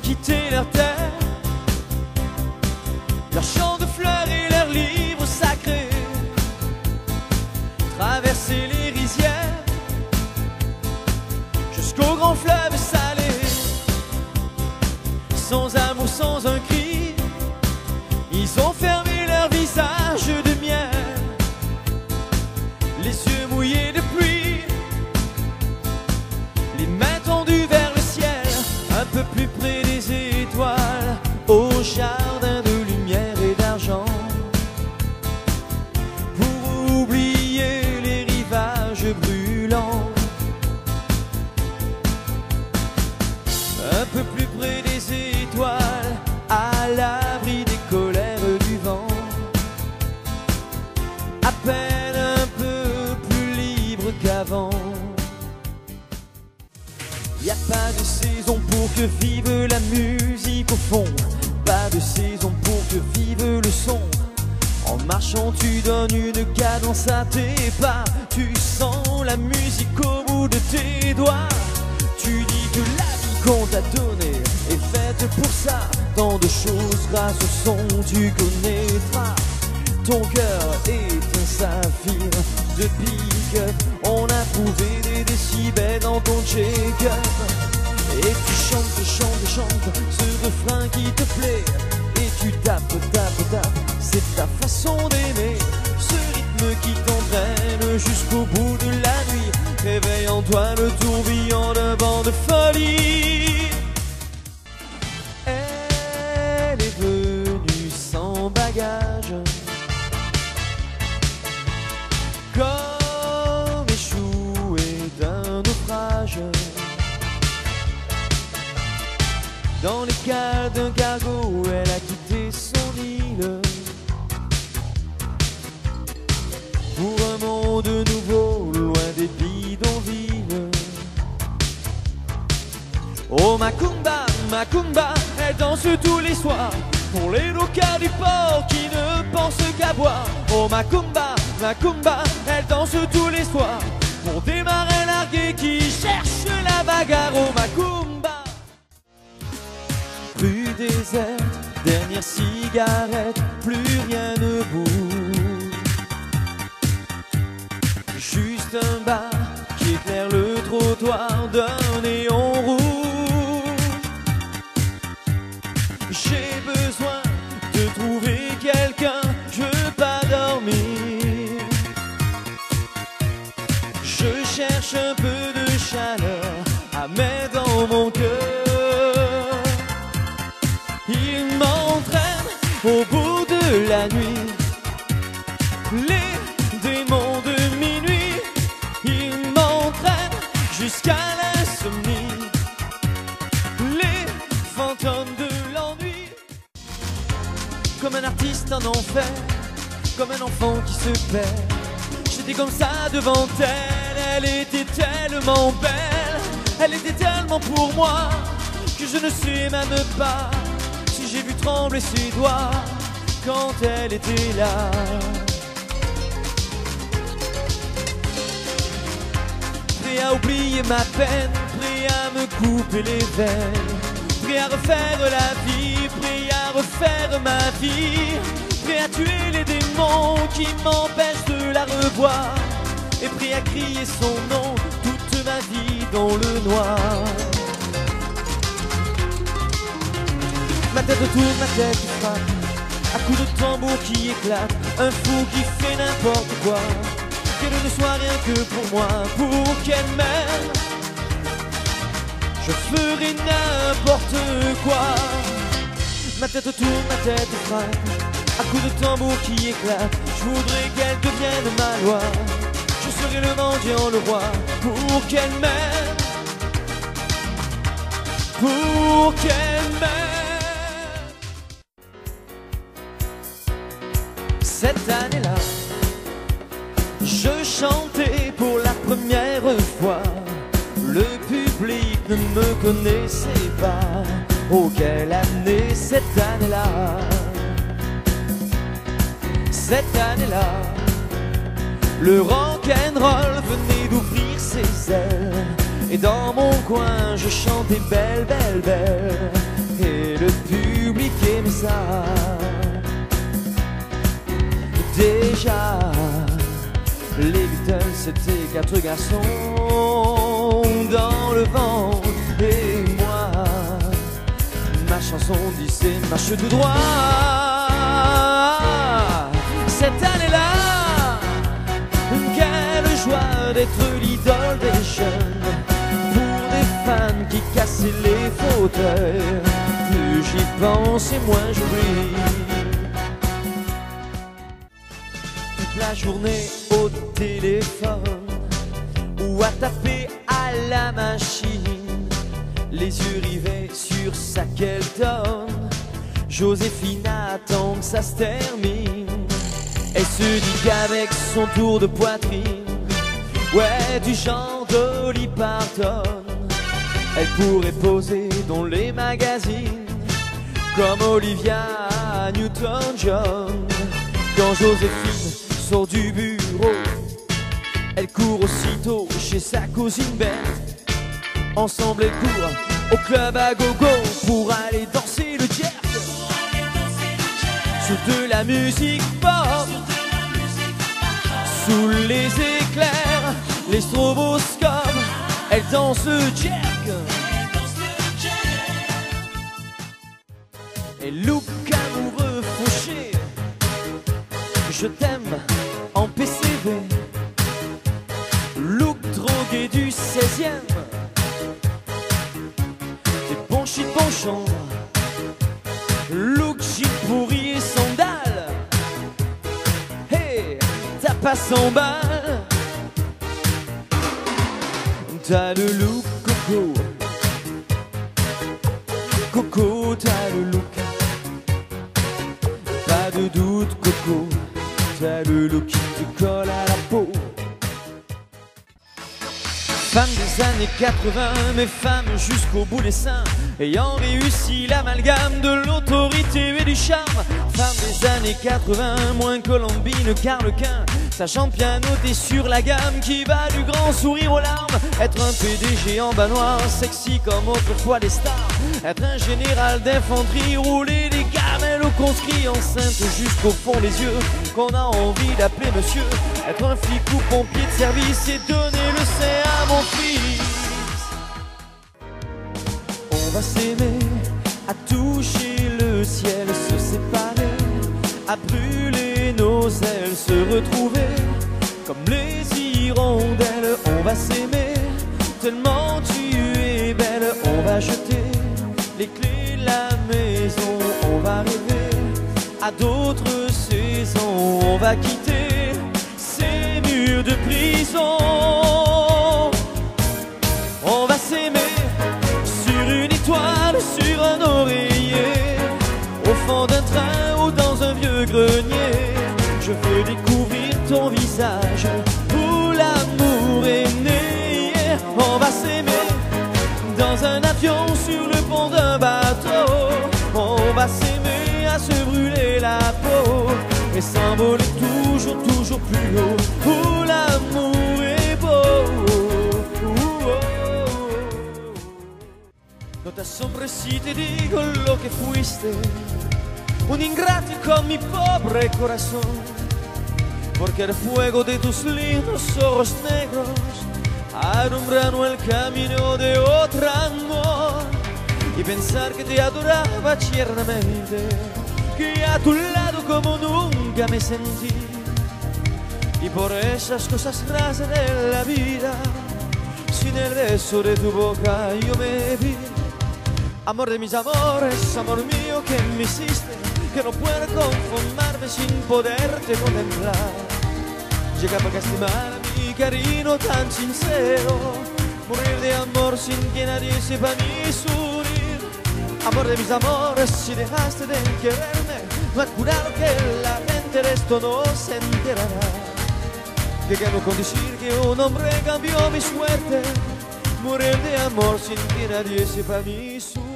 quitté leur terre, leurs champs de fleurs et leurs livres sacrés, traverser les rizières jusqu'au grand fleuve salé, sans amour, sans un cri, ils ont fermé leur visage de miel, les yeux mouillés de pluie, les mains tendues vers le ciel, un peu plus près des étoiles, au jardin de lumière et d'argent, pour oublier les rivages brûlants. Un peu plus près des étoiles, à l'abri des colères du vent, à peine un peu plus libre qu'avant. Y a pas de saison pour que vive la musique au fond, pas de saison pour que vive le son. En marchant tu donnes une cadence à tes pas, tu sens la musique au bout de tes doigts. Tu dis que la vie qu'on t'a donnée est faite pour ça, tant de choses grâce au son tu connaîtras. Ton cœur est un saphir de pique-up, on a trouvé des décibels dans ton check-up. Et tu chantes, chantes, chantes ce refrain qui te plaît, et tu tapes, tapes, tapes, c'est ta façon d'aimer. Ce rythme qui t'entraîne jusqu'au bout de la nuit, réveille en toi le tourbillon d'un vent de folie. Elle est venue sans bagage, comme échouée d'un naufrage, dans les cales d'un cargo, elle a quitté son île pour un monde nouveau, loin des bidonvilles. Oh Macumba, Macumba, elle danse tous les soirs pour les locaux du port qui ne pensent qu'à boire. Oh Macumba, Macumba, elle danse tous les soirs pour des marins largués qui cherchent la bagarre. Oh Macumba. Rue déserte, dernière cigarette, plus rien ne bouge. Juste un bar qui éclaire le trottoir d'un néon rouge. J'ai besoin de trouver quelqu'un, je veux pas dormir. Je cherche un peu de chaleur à mettre dans mon cœur. Il m'entraîne au bout de la nuit, les démons de minuit. Il m'entraîne jusqu'à l'insomnie, les fantômes de l'ennui. Comme un artiste en enfer, comme un enfant qui se perd, j'étais comme ça devant elle. Elle était tellement belle, elle était tellement pour moi, que je ne sais même pas si j'ai vu trembler ses doigts quand elle était là. Prêt à oublier ma peine, prêt à me couper les veines, prêt à refaire la vie, prêt à refaire ma vie, prêt à tuer les démons qui m'empêchent de la revoir, et prêt à crier son nom toute ma vie dans le noir. Ma tête tourne, ma tête frappe, à coups de tambour qui éclate, un fou qui fait n'importe quoi, qu'elle ne soit rien que pour moi, pour qu'elle m'aime, je ferai n'importe quoi. Ma tête tourne, ma tête frappe, à coups de tambour qui éclate, je voudrais qu'elle devienne ma loi, je serai le mendiant, le roi, pour qu'elle m'aime, pour qu'elle m'aime. Cette année-là, je chantais pour la première fois. Le public ne me connaissait pas. Oh, quelle année cette année-là! Cette année-là, le rock'n'roll venait d'ouvrir ses ailes. Et dans mon coin, je chantais belle, belle, belle. le public aimait ça. Déjà, les Beatles c'était 4 garçons dans le vent. Et moi, ma chanson disait marche tout droit. Cette année-là, quelle joie d'être l'idole des jeunes. Pour des fans qui cassaient les fauteuils, plus j'y pense et moins j'oublie. Toute la journée au téléphone ou à taper à la machine, les yeux rivés sur ça qu'elle donne. Joséphine attend que ça se termine. Elle se dit qu'avec son tour de poitrine, ouais, du genre Dolly Parton, elle pourrait poser dans les magazines comme Olivia Newton-John. Quand Joséphine sort du bureau, elle court aussitôt chez sa cousine Belle. Ensemble elles courent au club à gogo pour aller danser le jerk sur de la musique pop. Sous les éclairs, les stroboscopes, elle danse le jerk. Et look amoureux fauché, je t'aime en PCV. Look drogué du 16e, des bons shit bon chambre. Look jean pourri et sandales. Hey, t'as pas 100 balles. T'as le look coco. Coco, t'as le look. Pas de doute coco, t'as le look qui te colle à la peau. Femme des années 80, mais femme jusqu'au bout des seins, ayant réussi l'amalgame de l'autorité et du charme. Femme des années 80, moins Colombine qu'Arlequin, sachant bien noter sur la gamme qui va du grand sourire aux larmes. Être un PDG en bas noir, sexy comme autrefois les stars. Être un général d'infanterie, rouler des gamelles au conscrit, enceinte jusqu'au fond des yeux, qu'on a envie d'appeler monsieur. Être un flic ou pompier de service et donner le sein à mon fils. On va s'aimer, à toucher le ciel, se séparer, à brûler nos ailes, se retrouver comme les hirondelles. On va s'aimer, tellement tu es belle. On va jeter les clés de la maison, on va rêver à d'autres saisons. On va quitter ces murs de prison. On va s'aimer sur une étoile, sur un oreiller, au fond d'un train ou dans un vieux grenier. Je veux découvrir ton visage où l'amour est né. On va s'aimer dans un avion, sur le pont d'un bateau. On va s'aimer à se brûler la peau et s'envoler toujours, toujours plus haut où l'amour est beau. No te asombres si te digo lo que fuiste, un ingrato con mi pobre corazón, porque el fuego de tus lindos ojos negros alumbrando el camino de otro amor. Y pensar que te adoraba tiernamente, que a tu lado como nunca me sentí. Y por esas cosas raras de la vida, sin el beso de tu boca yo me vi. Amor de mis amores, amor mío que me hiciste, que no puedo conformarme sin poderte contemplar. Llega para estimar a mi cariño tan sincero, morir de amor sin que nadie sepa ni sufrir. Amor de mis amores, si dejaste de quererme, no es curado que la gente de esto no se enterará. Que gano con decir que un hombre cambió mi suerte, morir de amor sin que nadie sepa ni sufrir.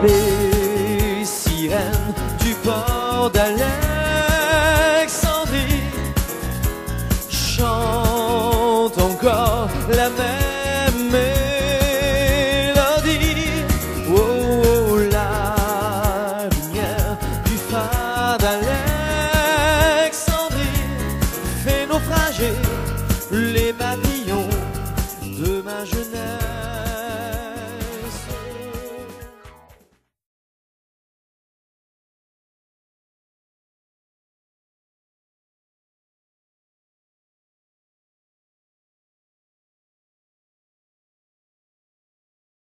Les sirènes du port d'Alexandrie chantent encore la même mélodie. voix d'Alexandrie fait naufrager les bateaux